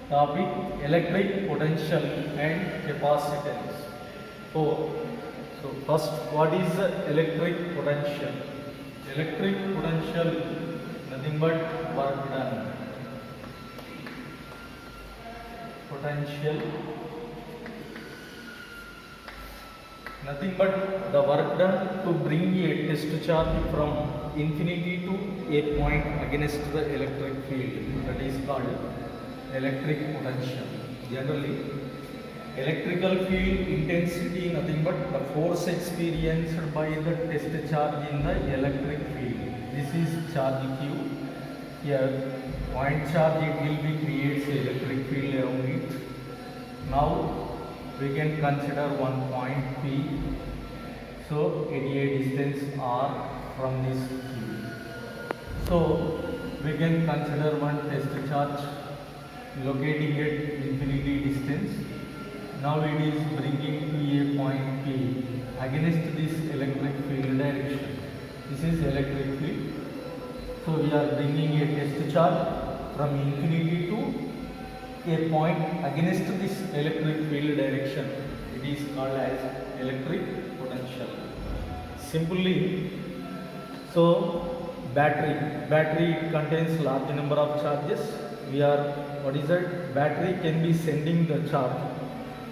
Topic: electric potential and capacitance. So first, what is the electric potential? Electric potential, nothing but work done. Potential, nothing but the work done to bring a test charge from infinity to a point against the electric field. That is called electric potential. Generally, electrical field intensity nothing but the force experienced by the test charge in the electric field. This is charge Q. Here, point charge, it will be creates electric field around it. Now we can consider one point P. So at a distance R from this Q. So we can consider one test charge locating at infinity distance. Now it is bringing to a point P against this electric field direction. This is electric field. So we are bringing a test charge from infinity to a point against this electric field direction. It is called as electric potential. Simply, so battery contains large number of charges. We are, what is that? Battery can be sending the charge.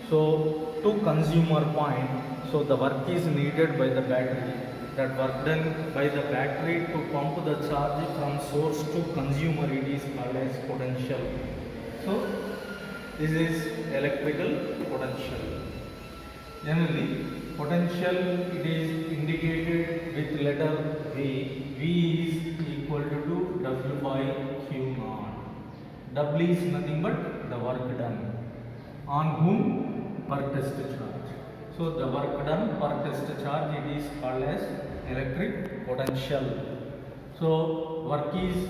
So to consumer point, so the work is needed by the battery. That work done by the battery to pump the charge from source to consumer, it is called as potential. So this is electrical potential. Generally, potential, it is indicated with letter V. V is equal to W by Q naught. W is nothing but the work done. On whom? Per test charge. So the work done per test charge, it is called as electric potential. So work is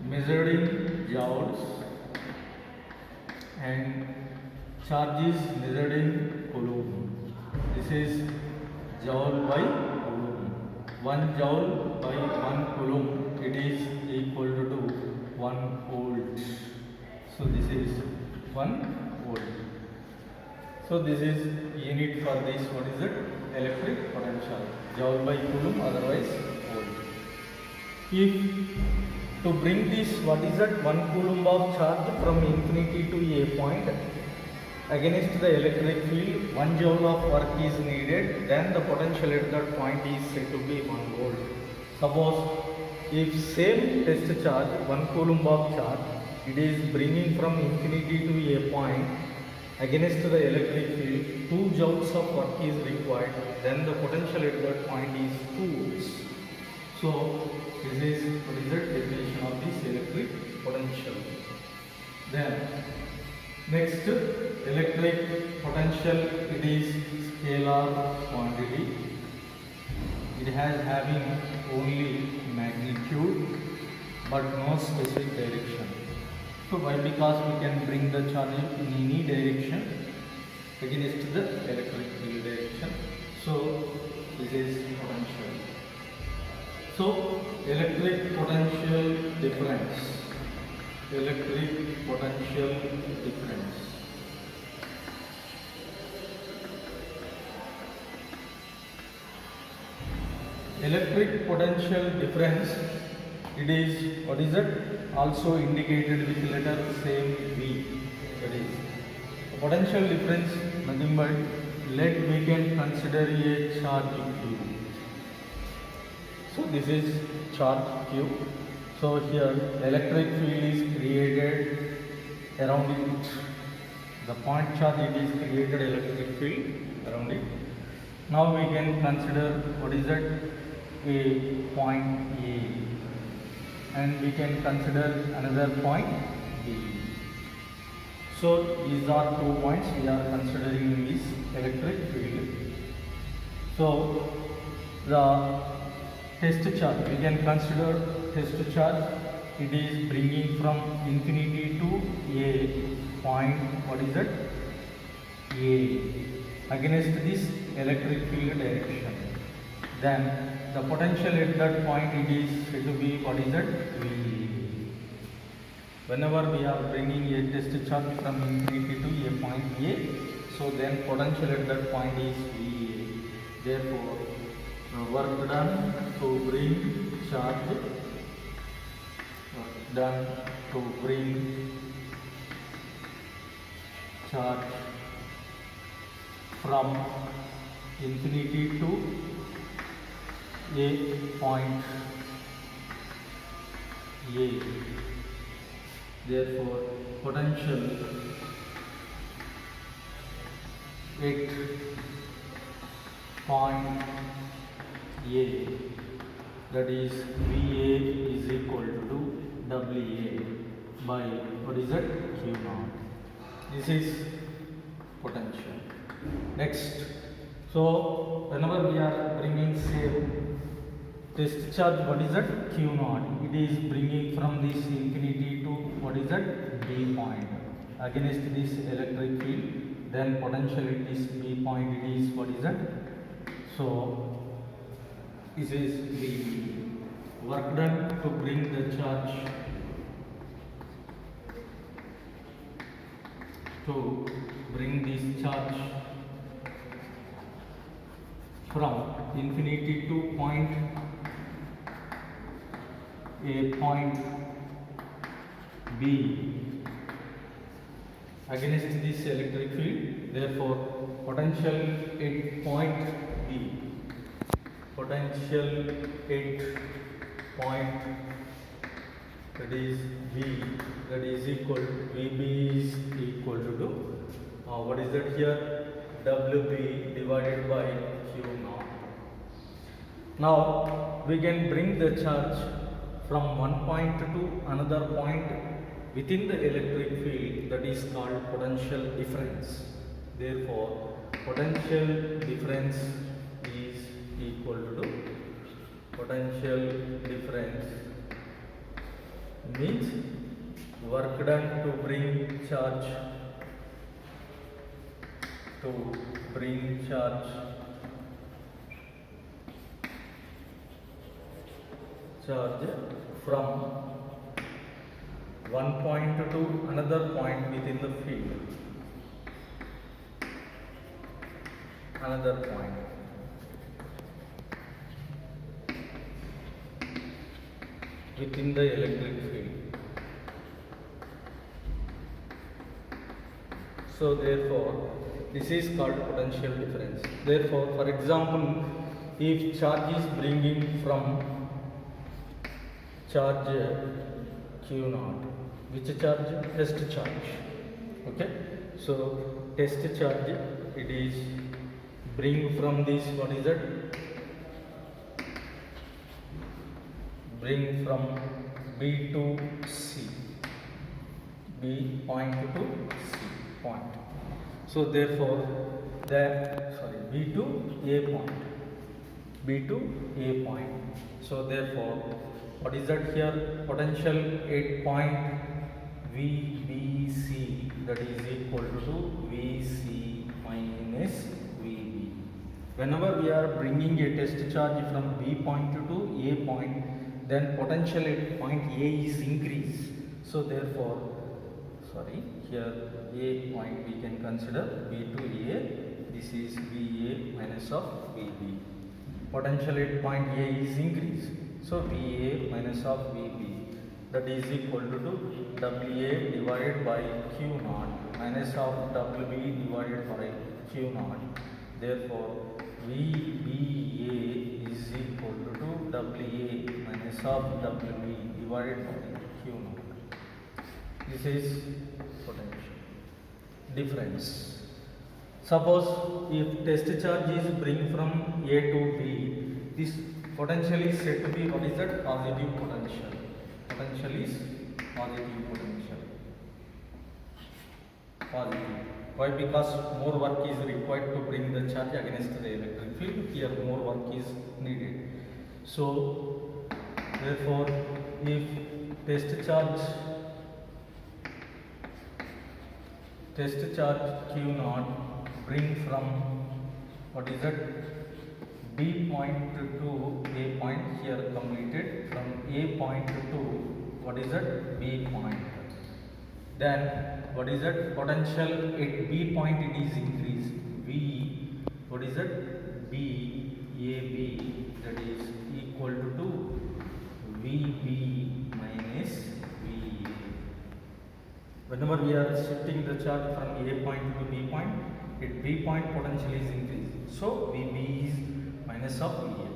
measured in joules and charge is measured in coulomb. This is joule by coulomb. 1 joule by 1 coulomb, it is equal to 1 volt. So this is 1 volt. So this is unit for this, what is it? Electric potential. Joule by coulomb, otherwise volt. If to bring this, what is that? 1 coulomb of charge from infinity to a point against the electric field, 1 joule of work is needed, then the potential at that point is said to be 1 volt. Suppose if same test charge, 1 coulomb of charge, it is bringing from infinity to a point against the electric field, 2 joules of work is required, then the potential at that point is 2 volts. So this is, what is the definition of this electric potential. Then next, electric potential, it is scalar quantity. It has having only magnitude but no specific direction. So why? Because we can bring the charge in any direction against the electric field direction. So this is potential. So electric potential difference. Electric potential difference. Electric potential difference, it is, what is it? Also indicated with letter same V. That is the potential difference, nothing but let we can consider a charge Q. So this is charge Q. So here electric field is created around it. The point charge, it is created electric field around it. Now we can consider, what is that? A point A, and we can consider another point B. So these are 2 points we are considering in this electric field. So the test charge, we can consider test charge, it is bringing from infinity to a point, what is it? A, against this electric field direction. Then the potential at that point, it is said to be, what is it? V. Whenever we are bringing a test charge from infinity to a point A, so then potential at that point is VA. Therefore, work done to bring charge done to bring charge from infinity to a point A. Therefore, potential at point A, that is VA is equal to WA by what is that? Q naught. This is potential. Next, so whenever we are bringing say test charge, what is that? Q naught. It is bringing from this infinity to what is that? B point against this electric field. Then potential at this B point, it is what is that? So this is the work done to bring the charge this charge from infinity to point B against this electric field. Therefore, potential at point B, potential at point that is B, that is equal to VB is equal to what is that here? WB divided by Q naught. Now we can bring the charge from one point to another point within the electric field, that is called potential difference. Therefore, potential difference is equal to potential difference means work done to bring charge from one point to another point within the field, another point within the electric field. So therefore, this is called potential difference. Therefore, for example, if charge is bringing from charge Q naught, which charge? Test charge. Okay, so test charge, it is bring from this, what is that? Bring from B to C, B point to C point. So therefore, B to A point, B to A point. So therefore, what is that here? Potential at point VBC, that is equal to VC minus VB. Whenever we are bringing a test charge from B point to A point, then potential at point A is increased. So therefore, here A point we can consider B to A. This is VA minus of VB. Potential at point A is increased. So VA minus of VB, that is equal to WA divided by Q naught minus of WB divided by Q naught. Therefore, VBA is equal to WA minus of WB divided by Q naught. This is potential difference. Suppose if test charge is bring from A to B, this potential is said to be, what is that? Positive potential. Potential is positive potential. Positive. Why? Because more work is required to bring the charge against the electric field. Here more work is needed. So therefore, if test charge Q naught bring from, what is that? B point to A point, here completed, from A point to, what is that? B point. Then what is that? Potential at B point it is increased. V, what is that? B, AB, that is equal to VB minus VA. Whenever we are shifting the charge from A point to B point, at B point potential is increased. So VB is minus of VA.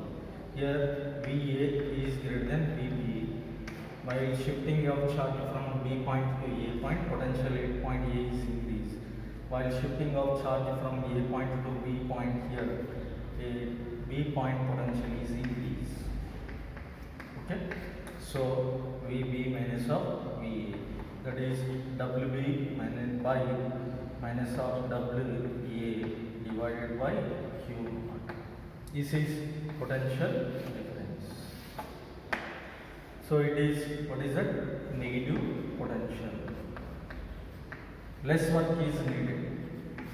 Here VA is greater than VBA. While shifting of charge from B point to A point, potential at point A is increased. While shifting of charge from A point to B point, here a B point potential is increased. Okay, so VB minus of VA, that is WB minus by minus of WA divided by Q. This is potential difference. So it is, what is that? Negative potential. Less work is needed.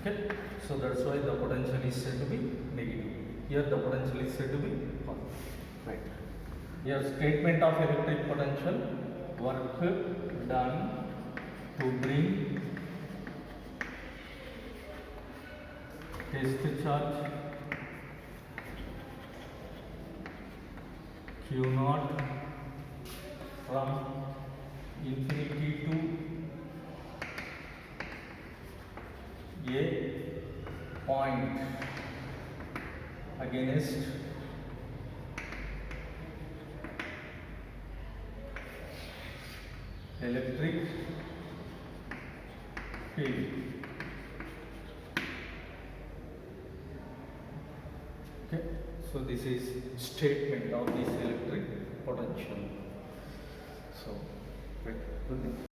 Okay, so that's why the potential is said to be negative. Here the potential is said to be positive. Right. Here statement of electric potential: work done to bring test charge Q0 from infinity to a point against electric field. Okay, so this is statement of this electric potential. So, good.